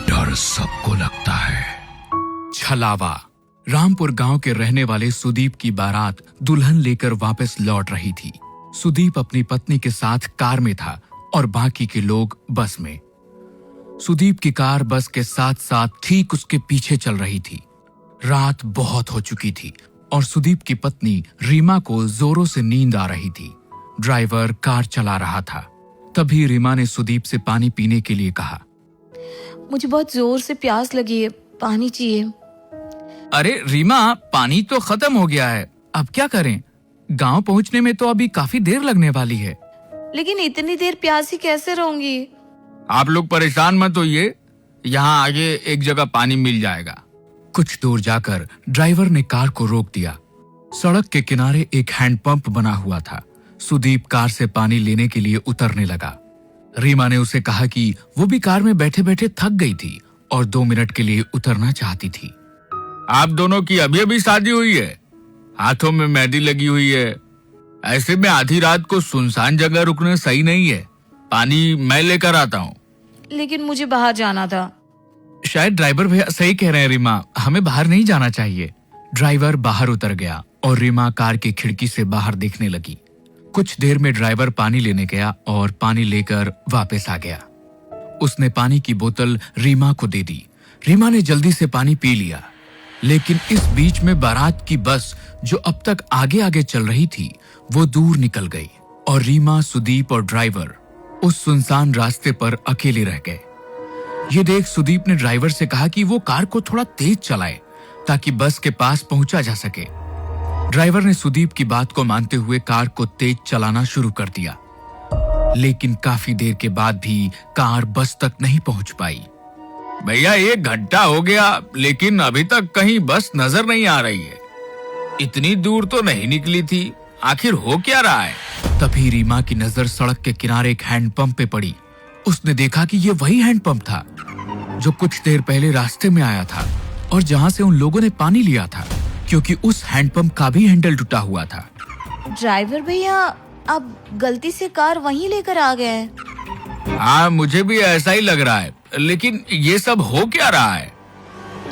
डर सबको लगता है। छलावा। रामपुर गांव के रहने वाले सुदीप की बारात दुल्हन लेकर वापस लौट रही थी। सुदीप अपनी पत्नी के साथ कार में था और बाकी के लोग बस में। सुदीप की कार बस के साथ साथ ठीक उसके पीछे चल रही थी। रात बहुत हो चुकी थी और सुदीप की पत्नी रीमा को जोरों से नींद आ रही थी। ड्राइवर कार चला रहा था। तभी रीमा ने सुदीप से पानी पीने के लिए कहा। मुझे बहुत जोर से प्यास लगी है, पानी चाहिए। अरे रीमा, पानी तो खत्म हो गया है, अब क्या करें? गांव पहुंचने में तो अभी काफी देर लगने वाली है। लेकिन इतनी देर प्यासी कैसे रहूंगी? आप लोग परेशान मत होइए, यहाँ आगे एक जगह पानी मिल जाएगा। कुछ दूर जाकर ड्राइवर ने कार को रोक दिया। सड़क के किनारे एक हैंडपंप बना हुआ था। सुदीप कार से पानी लेने के लिए उतरने लगा। रीमा ने उसे कहा कि वो भी कार में बैठे बैठे थक गई थी और 2 मिनट के लिए उतरना चाहती थी। आप दोनों की अभी अभी शादी हुई है, हाथों में मेहंदी लगी हुई है, ऐसे में आधी रात को सुनसान जगह रुकना सही नहीं है। पानी मैं लेकर आता हूँ। लेकिन मुझे बाहर जाना था। शायद ड्राइवर भैया सही कह रहे हैं रीमा, हमें बाहर नहीं जाना चाहिए। ड्राइवर बाहर उतर गया और रीमा कार की खिड़की से बाहर देखने लगी। कुछ देर में ड्राइवर पानी लेने गया और पानी लेकर वापस आ गया। उसने पानी की बोतल रीमा को दे दी। रीमा ने जल्दी से पानी पी लिया। लेकिन इस बीच में बारात की बस जो अब तक आगे आगे चल रही थी वो दूर निकल गई और रीमा, सुदीप और ड्राइवर उस सुनसान रास्ते पर अकेले रह गए। ये देख सुदीप ने ड्राइवर से कहा कि वो कार को थोड़ा तेज चलाए ताकि बस के पास पहुंचा जा सके। ड्राइवर ने सुदीप की बात को मानते हुए कार को तेज चलाना शुरू कर दिया। लेकिन काफी देर के बाद भी कार बस तक नहीं पहुंच पाई। भैया 1 घंटा हो गया लेकिन अभी तक कहीं बस नजर नहीं आ रही है। इतनी दूर तो नहीं निकली थी, आखिर हो क्या रहा है? तभी रीमा की नजर सड़क के किनारे एक हैंडपंप पे पड़ी। उसने देखा कि ये वही हैंडपंप था जो कुछ देर पहले रास्ते में आया था और जहां से उन लोगों ने पानी लिया था, क्योंकि उस हैंडपंप का भी हैंडल टूटा हुआ था। ड्राइवर भैया, आप गलती से कार वहीं लेकर आ गए हैं। हाँ, मुझे भी ऐसा ही लग रहा है, लेकिन ये सब हो क्या रहा है?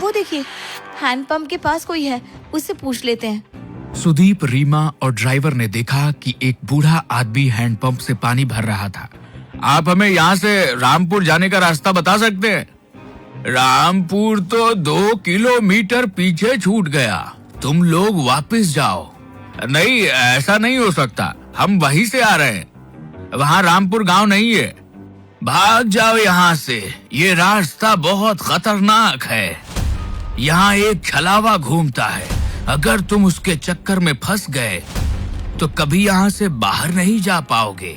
वो देखिए, हैंडपंप के पास कोई है, उससे पूछ लेते हैं। सुदीप, रीमा और ड्राइवर ने देखा कि एक बूढ़ा आदमी हैंडपंप से पानी भर रहा था। आप हमें यहाँ से रामपुर जाने का रास्ता बता सकते हैं? रामपुर तो 2 किलोमीटर पीछे छूट गया, तुम लोग वापस जाओ। नहीं, ऐसा नहीं हो सकता, हम वहीं से आ रहे हैं, वहाँ रामपुर गांव नहीं है। भाग जाओ यहाँ से, ये रास्ता बहुत खतरनाक है। यहाँ एक छलावा घूमता है, अगर तुम उसके चक्कर में फंस गए तो कभी यहाँ से बाहर नहीं जा पाओगे।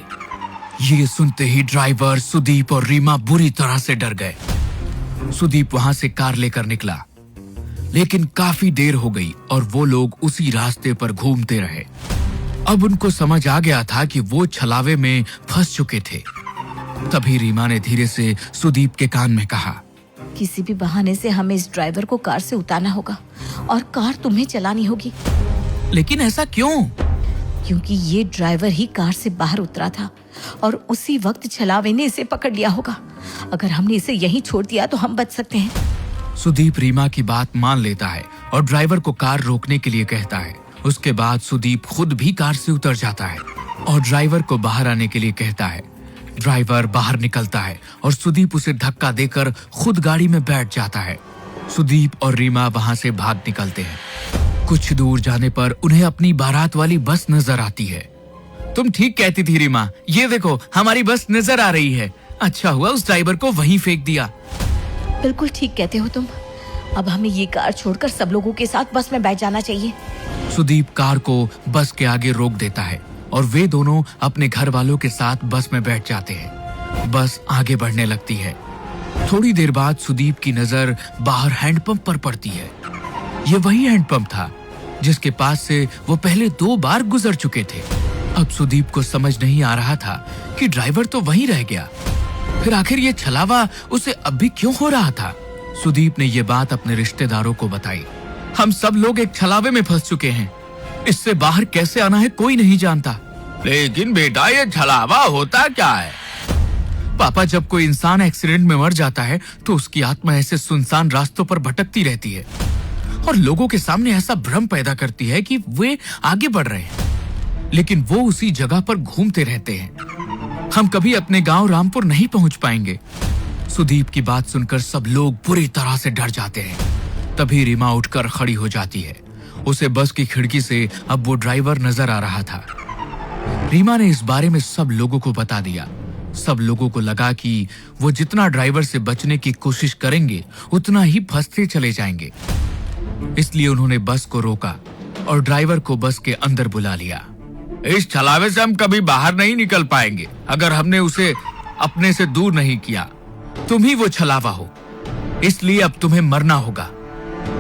ये सुनते ही ड्राइवर, सुदीप और रीमा बुरी तरह से डर गए। सुदीप वहां से कार लेकर निकला, लेकिन काफी देर हो गई और वो लोग उसी रास्ते पर घूमते रहे। अब उनको समझ आ गया था कि वो छलावे में फंस चुके थे। तभी रीमा ने धीरे से सुदीप के कान में कहा, किसी भी बहाने से हमें इस ड्राइवर को कार से उतारना होगा और कार तुम्हें चलानी होगी। लेकिन ऐसा क्यों? क्योंकि ये ड्राइवर ही कार से बाहर उतरा था और उसी वक्त छलावे ने इसे पकड़ लिया होगा। अगर हमने इसे यहीं छोड़ दिया तो हम बच सकते हैं। सुदीप रीमा की बात मान लेता है और ड्राइवर को कार रोकने के लिए कहता है। उसके बाद सुदीप खुद भी कार से उतर जाता है और ड्राइवर को बाहर आने के लिए कहता है। ड्राइवर बाहर निकलता है और सुदीप उसे धक्का देकर खुद गाड़ी में बैठ जाता है। सुदीप और रीमा वहां से भाग निकलते हैं। कुछ दूर जाने पर उन्हें अपनी बारात वाली बस नजर आती है। तुम ठीक कहती थी रीमा, ये देखो हमारी बस नजर आ रही है। अच्छा हुआ उस ड्राइवर को वहीं फेंक दिया। बिल्कुल ठीक कहते हो तुम। अब हमें ये कार छोड़कर सब लोगों के साथ बस में बैठ जाना चाहिए। सुदीप कार को बस के आगे रोक देता है और वे दोनों अपने घर वालों के साथ बस में बैठ जाते हैं। बस आगे बढ़ने लगती है। थोड़ी देर बाद सुदीप की नजर बाहर हैंडपंप पर पड़ती है। ये वही हैंडपंप था जिसके पास से वो पहले 2 बार गुजर चुके थे। अब सुदीप को समझ नहीं आ रहा था कि ड्राइवर तो वहीं रह गया, फिर आखिर ये छलावा उसे अब भी क्यों हो रहा था। सुदीप ने ये बात अपने रिश्तेदारों को बताई। हम सब लोग एक छलावे में फंस चुके हैं, इससे बाहर कैसे आना है कोई नहीं जानता। लेकिन बेटा, ये छलावा होता क्या है? पापा, जब कोई इंसान एक्सीडेंट में मर जाता है तो उसकी आत्मा ऐसे सुनसान रास्तों पर भटकती रहती है और लोगों के सामने ऐसा भ्रम पैदा करती है कि वे आगे बढ़ रहे हैं, लेकिन वो उसी जगह पर घूमते रहते हैं। हम कभी अपने गांव रामपुर नहीं पहुंच पाएंगे। सुदीप की बात सुनकर सब लोग बुरी तरह से डर जाते हैं। तभी रीमा उठकर खड़ी हो जाती है। उसे बस की खिड़की से अब वो ड्राइवर नजर आ रहा था। रीमा ने इस बारे में सब लोगों को बता दिया। सब लोगों को लगा कि वो जितना ड्राइवर से बचने की कोशिश करेंगे उतना ही फंसते चले जाएंगे। इसलिए उन्होंने बस को रोका और ड्राइवर को बस के अंदर बुला लिया। इस छलावे से हम कभी बाहर नहीं निकल पाएंगे अगर हमने उसे अपने से दूर नहीं किया। तुम ही वो छलावा हो, इसलिए अब तुम्हें मरना होगा।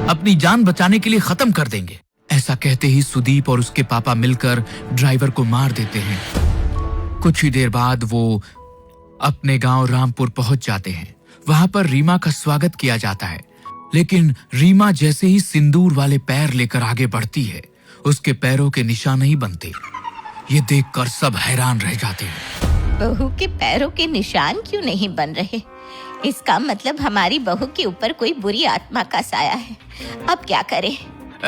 अपनी जान बचाने के लिए खत्म कर देंगे। ऐसा कहते ही सुदीप और उसके पापा मिलकर ड्राइवर को मार देते हैं। कुछ ही देर बाद वो अपने गांव रामपुर पहुंच जाते हैं। वहां पर रीमा का स्वागत किया जाता है, लेकिन रीमा जैसे ही सिंदूर वाले पैर लेकर आगे बढ़ती है, उसके पैरों के निशान नहीं बनते। ये देखकर सब हैरान रह जाते हैं। बहू के पैरों के निशान क्यों नहीं बन रहे? इसका मतलब हमारी बहू के ऊपर कोई बुरी आत्मा का साया है। अब क्या करें?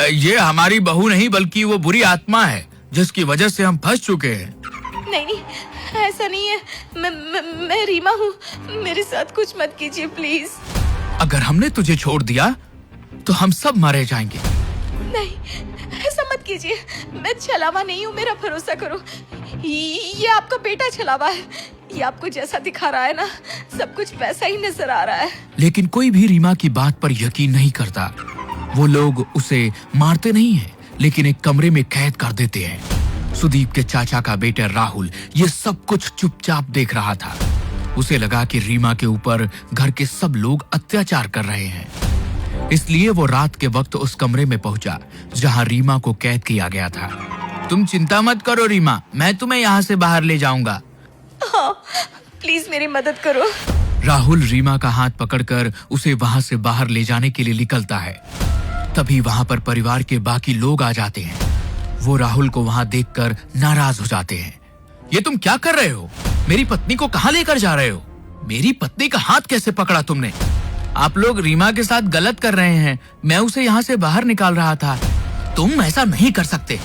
ये हमारी बहू नहीं बल्कि वो बुरी आत्मा है जिसकी वजह से हम फंस चुके हैं। नहीं, ऐसा नहीं है। मैं रीमा हूँ। मेरे साथ कुछ मत कीजिए प्लीज। अगर हमने तुझे छोड़ दिया तो हम सब मारे जाएंगे। नहीं, ऐसा मत कीजिए। मैं छलावा नहीं हूँ, मेरा भरोसा करो। ये आपका बेटा छलावा है। ये आपको जैसा दिखा रहा है ना, सब कुछ वैसा ही नजर आ रहा है। लेकिन कोई भी रीमा की बात पर यकीन नहीं करता। वो लोग उसे मारते नहीं हैं, लेकिन एक कमरे में कैद कर देते हैं। सुदीप के चाचा का बेटा राहुल ये सब कुछ चुपचाप देख रहा था। उसे लगा कि रीमा के ऊपर घर के सब लोग अत्याचार कर रहे हैं, इसलिए वो रात के वक्त उस कमरे में पहुंचा जहां रीमा को कैद किया गया था। तुम चिंता मत करो रीमा, मैं तुम्हें यहाँ से बाहर ले जाऊंगा। हाँ, प्लीज मेरी मदद करो। राहुल रीमा का हाथ पकड़कर उसे वहां से बाहर ले जाने के लिए निकलता है। तभी वहां पर परिवार के बाकी लोग आ जाते हैं। वो राहुल को वहां देखकर नाराज हो जाते हैं। ये तुम क्या कर रहे हो? मेरी पत्नी को कहां लेकर जा रहे हो? मेरी पत्नी का हाथ कैसे पकड़ा तुमने? आप लोग रीमा के साथ गलत कर रहे हैं। मैं उसे यहाँ से बाहर निकाल रहा था। तुम ऐसा नहीं कर सकते।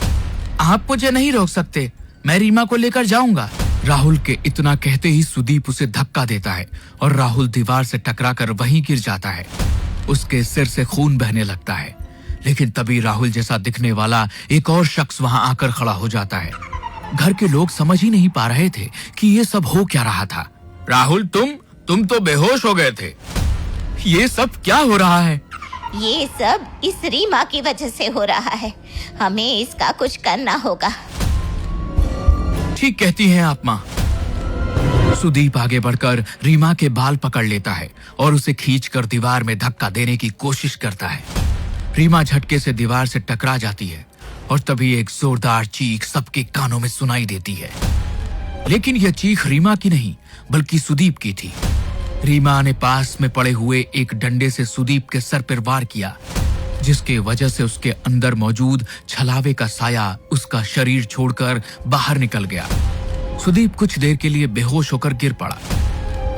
आप मुझे नहीं रोक सकते। मैं रीमा को लेकर जाऊंगा। राहुल के इतना कहते ही सुदीप उसे धक्का देता है और राहुल दीवार से टकराकर वहीं गिर जाता है। उसके सिर से खून बहने लगता है। लेकिन तभी राहुल जैसा दिखने वाला एक और शख्स वहां आकर खड़ा हो जाता है। घर के लोग समझ ही नहीं पा रहे थे कि ये सब हो क्या रहा था। राहुल, तुम तो बेहोश हो गए थे। ये सब क्या हो रहा है? ये सब इस रीमा की वजह से हो रहा है। हमें इसका कुछ करना होगा। ठीक कहती हैं आप माँ। सुदीप आगे बढ़कर रीमा के बाल पकड़ लेता है और उसे खींचकर दीवार में धक्का देने की कोशिश करता है। रीमा झटके से दीवार से टकरा जाती है और तभी एक जोरदार चीख सबके कानों में सुनाई देती है। लेकिन यह चीख रीमा की नहीं बल्कि सुदीप की थी। रीमा ने पास में पड़े हुए एक डंडे से सुदीप के सर पर वार किया, जिसके वजह से उसके अंदर मौजूद छलावे का साया उसका शरीर छोड़कर बाहर निकल गया। सुदीप कुछ देर के लिए बेहोश होकर गिर पड़ा,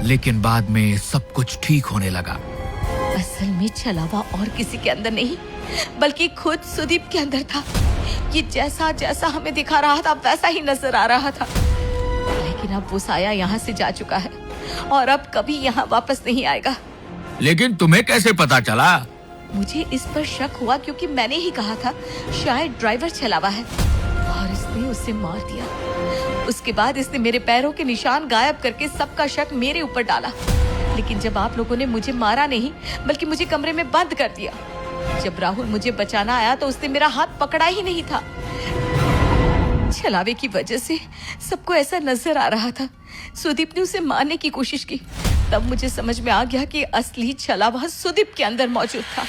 लेकिन बाद में सब कुछ ठीक होने लगा। असल में छलावा और किसी के अंदर नहीं बल्कि खुद सुदीप के अंदर था। ये जैसा जैसा हमें दिखा रहा था वैसा ही नजर आ रहा था। लेकिन अब वो साया यहाँ से जा चुका है और अब कभी यहाँ वापस नहीं आएगा। लेकिन तुम्हें कैसे पता चला? मुझे इस पर शक हुआ क्योंकि मैंने ही कहा था शायद ड्राइवर छलावा है और इसने उसे मार दिया। उसके बाद इसने मेरे पैरों के निशान गायब करके सबका शक मेरे ऊपर डाला। लेकिन जब आप लोगों ने मुझे मारा नहीं बल्कि मुझे कमरे में बंद कर दिया। जब राहुल मुझे बचाना आया तो उसने मेरा हाथ पकड़ा ही नहीं था। छलावे की वजह से सबको ऐसा नजर आ रहा था। सुदीप ने उसे मारने की कोशिश की। तब मुझे समझ में आ गया कि असली छलावा सुदीप के अंदर मौजूद था।